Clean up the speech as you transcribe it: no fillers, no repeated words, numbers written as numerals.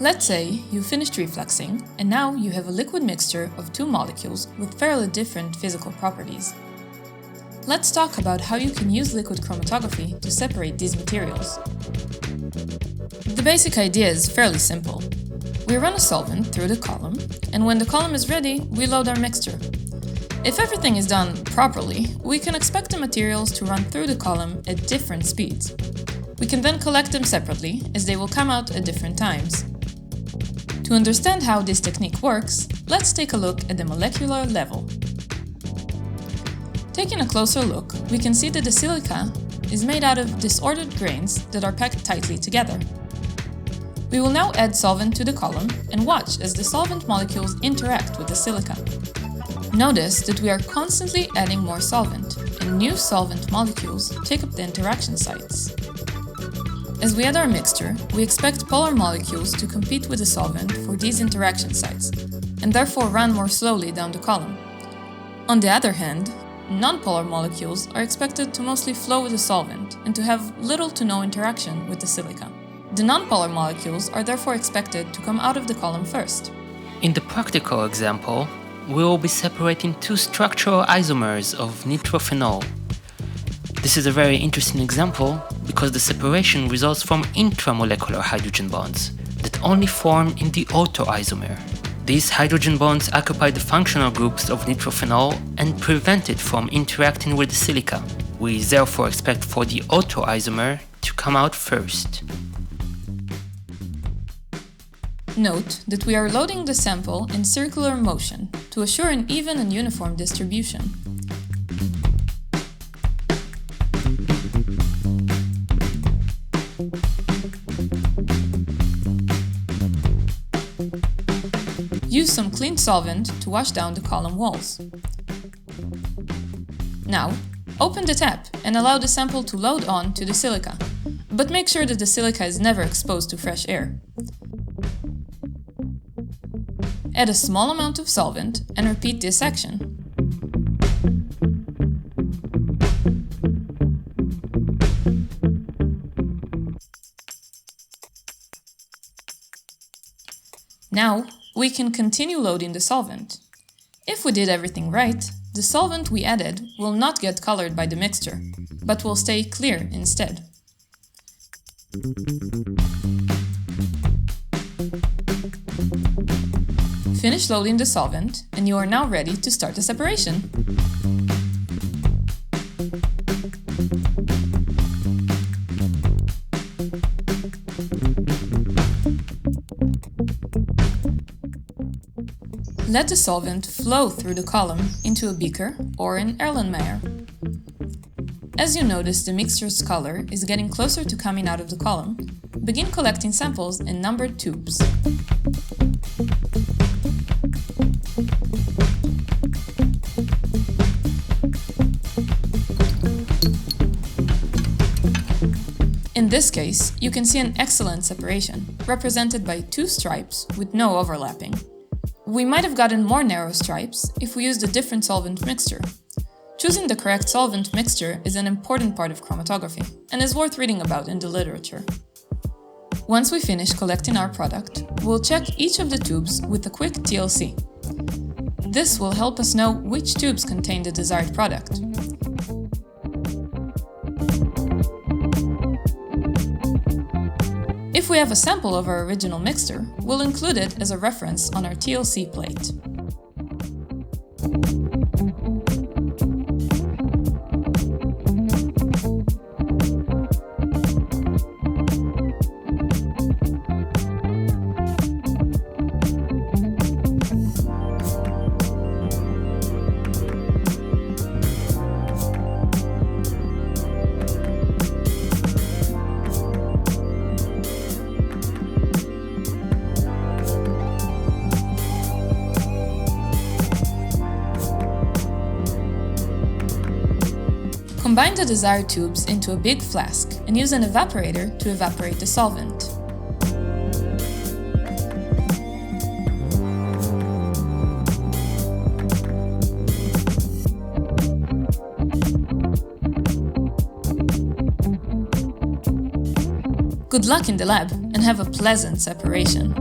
Let's say you finished refluxing, and now you have a liquid mixture of two molecules with fairly different physical properties. Let's talk about how you can use liquid chromatography to separate these materials. The basic idea is fairly simple. We run a solvent through the column, and when the column is ready, we load our mixture. If everything is done properly, we can expect the materials to run through the column at different speeds. We can then collect them separately, as they will come out at different times. To understand how this technique works, let's take a look at the molecular level. Taking a closer look, we can see that the silica is made out of disordered grains that are packed tightly together. We will now add solvent to the column and watch as the solvent molecules interact with the silica. Notice that we are constantly adding more solvent, and new solvent molecules take up the interaction sites. As we add our mixture, we expect polar molecules to compete with the solvent for these interaction sites, and therefore run more slowly down the column. On the other hand, non-polar molecules are expected to mostly flow with the solvent and to have little to no interaction with the silica. The non-polar molecules are therefore expected to come out of the column first. In the practical example, we will be separating two structural isomers of nitrophenol. This is a very interesting example because the separation results from intramolecular hydrogen bonds that only form in the autoisomer. These hydrogen bonds occupy the functional groups of nitrophenol and prevent it from interacting with the silica. We therefore expect for the autoisomer to come out first. Note that we are loading the sample in circular motion to assure an even and uniform distribution. Use some clean solvent to wash down the column walls. Now, open the tap and allow the sample to load on to the silica, but make sure that the silica is never exposed to fresh air. Add a small amount of solvent and repeat this action. Now, we can continue loading the solvent. If we did everything right, the solvent we added will not get colored by the mixture, but will stay clear instead. Finish loading the solvent, and you are now ready to start the separation. Let the solvent flow through the column into a beaker or an Erlenmeyer. As you notice the mixture's color is getting closer to coming out of the column, begin collecting samples in numbered tubes. In this case, you can see an excellent separation, represented by two stripes with no overlapping. We might have gotten more narrow stripes if we used a different solvent mixture. Choosing the correct solvent mixture is an important part of chromatography and is worth reading about in the literature. Once we finish collecting our product, we'll check each of the tubes with a quick TLC. This will help us know which tubes contain the desired product. If we have a sample of our original mixture, we'll include it as a reference on our TLC plate. Combine the desired tubes into a big flask and use an evaporator to evaporate the solvent. Good luck in the lab, and and have a pleasant separation.